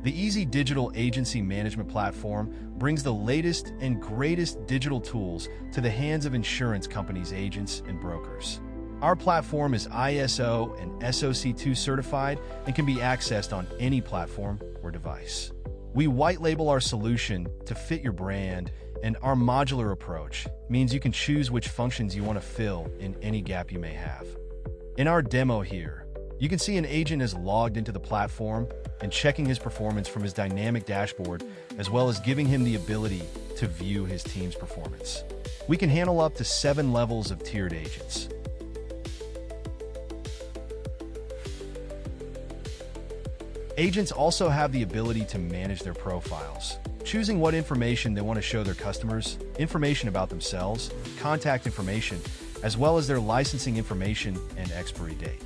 The Eazy digital agency management platform brings the latest and greatest digital tools to the hands of insurance companies, agents, and brokers. Our platform is ISO and SOC 2 certified and can be accessed on any platform or device. We white label our solution to fit your brand, and our modular approach means you can choose which functions you want to fill in any gap you may have. In our demo here, you can see an agent is logged into the platform and checking his performance from his dynamic dashboard, as well as giving him the ability to view his team's performance. We can handle up to 7 levels of tiered agents. Agents also have the ability to manage their profiles, choosing what information they want to show their customers, information about themselves, contact information, as well as their licensing information and expiry date.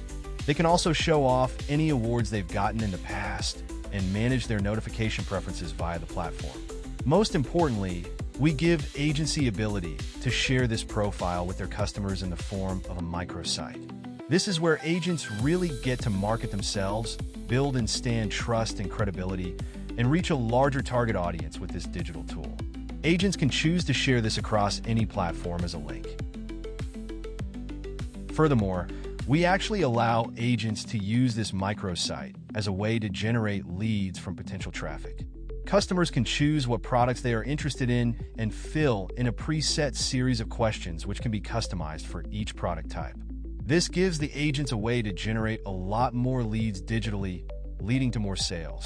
They can also show off any awards they've gotten in the past and manage their notification preferences via the platform. Most importantly, we give agency ability to share this profile with their customers in the form of a microsite. This is where agents really get to market themselves, build and stand trust and credibility, and reach a larger target audience with this digital tool. Agents can choose to share this across any platform as a link. Furthermore, we actually allow agents to use this microsite as a way to generate leads from potential traffic. Customers can choose what products they are interested in and fill in a preset series of questions which can be customized for each product type. This gives the agents a way to generate a lot more leads digitally, leading to more sales.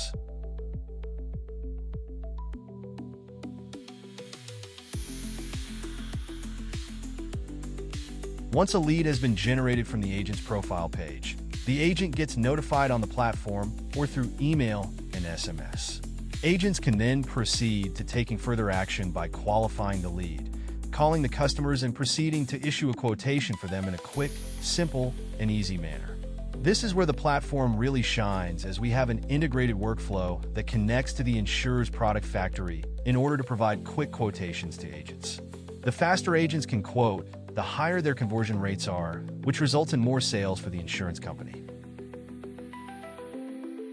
Once a lead has been generated from the agent's profile page, the agent gets notified on the platform or through email and SMS. Agents can then proceed to taking further action by qualifying the lead, calling the customers, and proceeding to issue a quotation for them in a quick, simple, and easy manner. This is where the platform really shines, as we have an integrated workflow that connects to the insurer's product factory in order to provide quick quotations to agents. The faster agents can quote, the higher their conversion rates are, which results in more sales for the insurance company.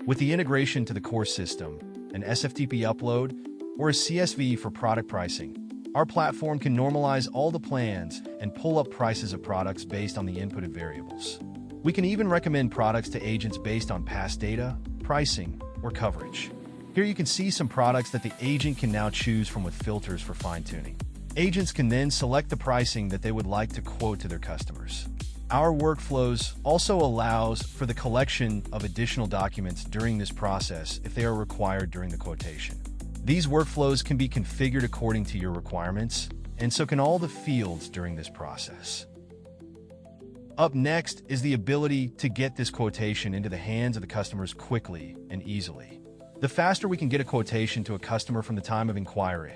With the integration to the core system, an SFTP upload, or a CSV for product pricing, our platform can normalize all the plans and pull up prices of products based on the inputted variables. We can even recommend products to agents based on past data, pricing, or coverage. Here you can see some products that the agent can now choose from with filters for fine-tuning. Agents can then select the pricing that they would like to quote to their customers. Our workflows also allows for the collection of additional documents during this process if they are required during the quotation. These workflows can be configured according to your requirements, and so can all the fields during this process. Up next is the ability to get this quotation into the hands of the customers quickly and easily. The faster we can get a quotation to a customer from the time of inquiry,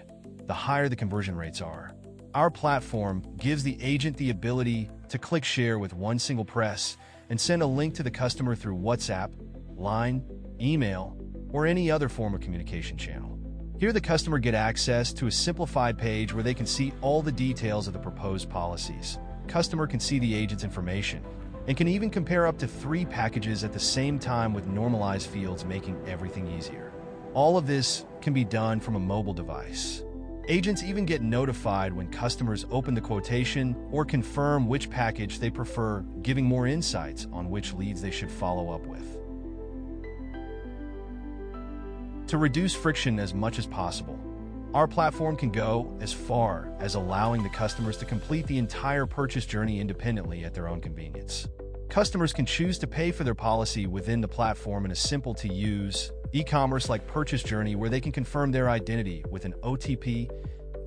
the higher the conversion rates are. Our platform gives the agent the ability to click share with one single press and send a link to the customer through WhatsApp, Line, email, or any other form of communication channel. Here the customer get access to a simplified page where they can see all the details of the proposed policies. Customer can see the agent's information and can even compare up to 3 packages at the same time with normalized fields, making everything easier. All of this can be done from a mobile device. Agents even get notified when customers open the quotation or confirm which package they prefer, giving more insights on which leads they should follow up with. To reduce friction as much as possible, our platform can go as far as allowing the customers to complete the entire purchase journey independently at their own convenience. Customers can choose to pay for their policy within the platform in a simple-to-use e-commerce-like purchase journey where they can confirm their identity with an OTP,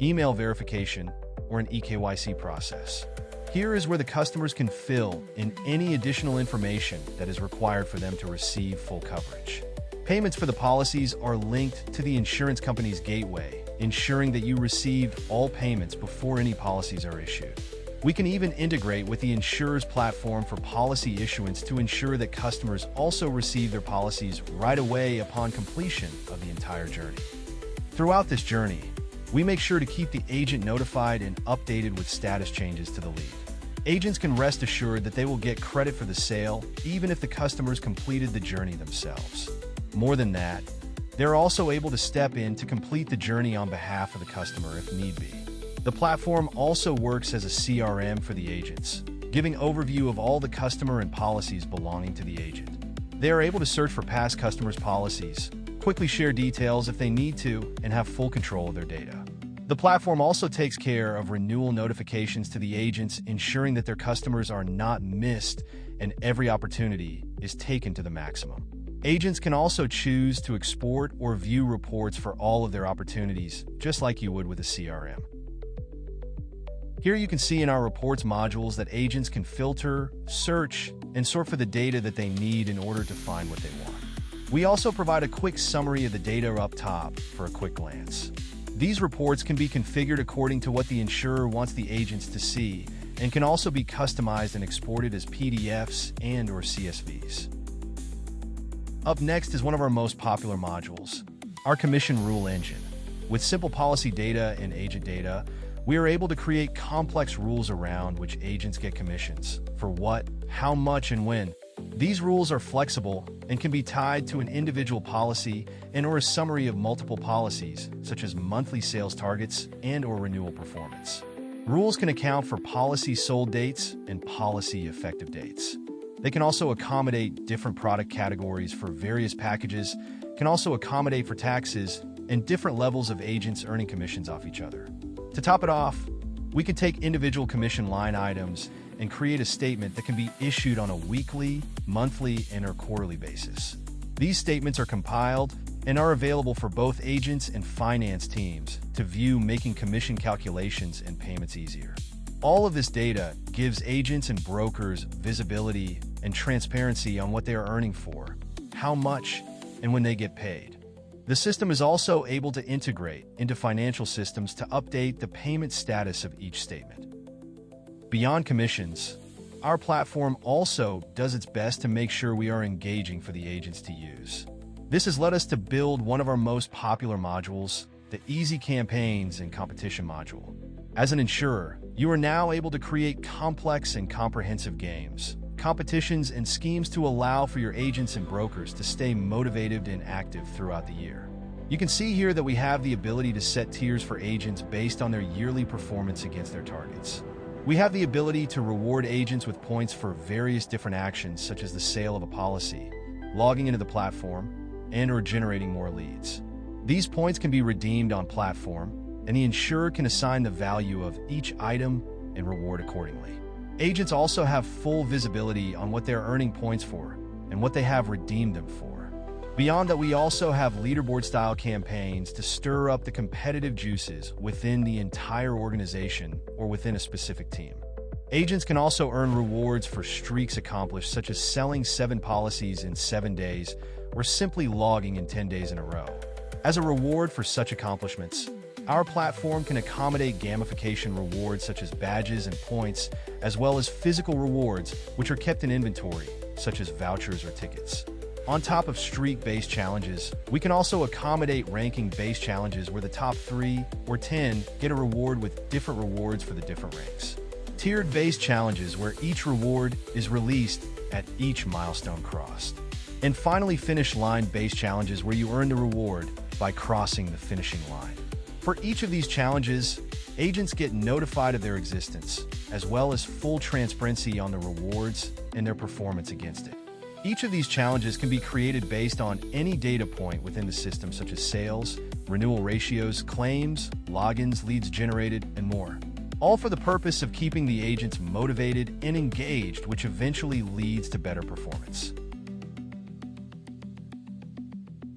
email verification, or an eKYC process. Here is where the customers can fill in any additional information that is required for them to receive full coverage. Payments for the policies are linked to the insurance company's gateway, ensuring that you received all payments before any policies are issued. We can even integrate with the insurer's platform for policy issuance to ensure that customers also receive their policies right away upon completion of the entire journey. Throughout this journey, we make sure to keep the agent notified and updated with status changes to the lead. Agents can rest assured that they will get credit for the sale, even if the customers completed the journey themselves. More than that, They're also able to step in to complete the journey on behalf of the customer if need be. The platform also works as a CRM for the agents, giving overview of all the customer and policies belonging to the agent. They are able to search for past customers' policies, quickly share details if they need to, and have full control of their data. The platform also takes care of renewal notifications to the agents, ensuring that their customers are not missed and every opportunity is taken to the maximum. Agents can also choose to export or view reports for all of their opportunities, just like you would with a CRM. Here you can see in our reports modules that agents can filter, search, and sort for the data that they need in order to find what they want. We also provide a quick summary of the data up top for a quick glance. These reports can be configured according to what the insurer wants the agents to see and can also be customized and exported as PDFs and/or CSVs. Up next is one of our most popular modules, our commission rule engine. With simple policy data and agent data, we are able to create complex rules around which agents get commissions, for what, how much, and when. These rules are flexible and can be tied to an individual policy and/or a summary of multiple policies, such as monthly sales targets and/or renewal performance. Rules can account for policy sold dates and policy effective dates. They can also accommodate different product categories for various packages, can also accommodate for taxes, and different levels of agents earning commissions off each other. To top it off, we can take individual commission line items and create a statement that can be issued on a weekly, monthly, and/or quarterly basis. These statements are compiled and are available for both agents and finance teams to view, making commission calculations and payments easier. All of this data gives agents and brokers visibility and transparency on what they are earning for, how much, and when they get paid. The system is also able to integrate into financial systems to update the payment status of each statement. Beyond commissions, our platform also does its best to make sure we are engaging for the agents to use. This has led us to build one of our most popular modules, the Eazy Campaigns and Competition module. As an insurer, you are now able to create complex and comprehensive games, competitions, and schemes to allow for your agents and brokers to stay motivated and active throughout the year. You can see here that we have the ability to set tiers for agents based on their yearly performance against their targets. We have the ability to reward agents with points for various different actions, such as the sale of a policy, logging into the platform, and/or generating more leads. These points can be redeemed on platform, and the insurer can assign the value of each item and reward accordingly. Agents also have full visibility on what they're earning points for and what they have redeemed them for. Beyond that, we also have leaderboard-style campaigns to stir up the competitive juices within the entire organization or within a specific team. Agents can also earn rewards for streaks accomplished, such as selling 7 policies in 7 days or simply logging in 10 days in a row. As a reward for such accomplishments, our platform can accommodate gamification rewards such as badges and points, as well as physical rewards, which are kept in inventory, such as vouchers or tickets. On top of streak-based challenges, we can also accommodate ranking-based challenges where the top 3 or 10 get a reward with different rewards for the different ranks. Tiered-based challenges where each reward is released at each milestone crossed. And finally, finish line-based challenges where you earn the reward by crossing the finishing line. For each of these challenges, agents get notified of their existence, as well as full transparency on the rewards and their performance against it. Each of these challenges can be created based on any data point within the system, such as sales, renewal ratios, claims, logins, leads generated, and more. All for the purpose of keeping the agents motivated and engaged, which eventually leads to better performance.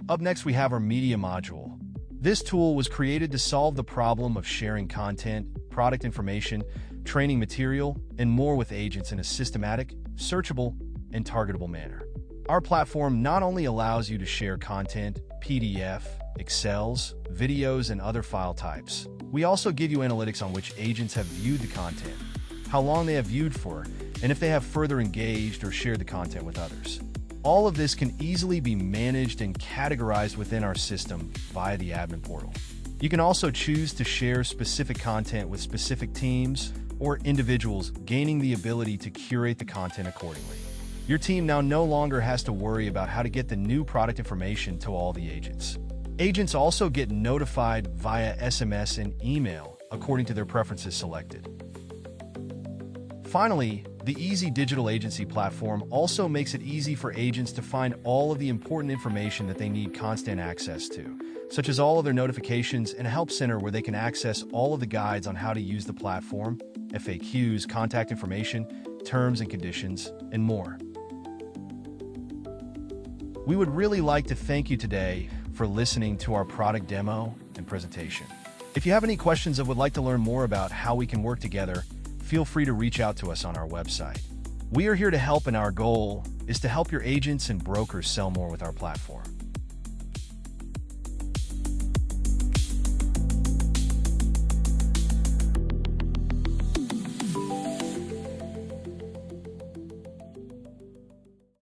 Up next, we have our media module. This tool was created to solve the problem of sharing content, product information, training material, and more with agents in a systematic, searchable, and targetable manner. Our platform not only allows you to share content, PDF, Excels, videos, and other file types, we also give you analytics on which agents have viewed the content, how long they have viewed for, and if they have further engaged or shared the content with others. All of this can easily be managed and categorized within our system via the admin portal. You can also choose to share specific content with specific teams or individuals, gaining the ability to curate the content accordingly. Your team now no longer has to worry about how to get the new product information to all the agents. Agents also get notified via SMS and email according to their preferences selected. Finally, the Eazy digital agency platform also makes it easy for agents to find all of the important information that they need constant access to, such as all of their notifications and a help center where they can access all of the guides on how to use the platform, FAQs, contact information, terms and conditions, and more. We would really like to thank you today for listening to our product demo and presentation. If you have any questions or would like to learn more about how we can work together, feel free to reach out to us on our website. We are here to help, and our goal is to help your agents and brokers sell more with our platform.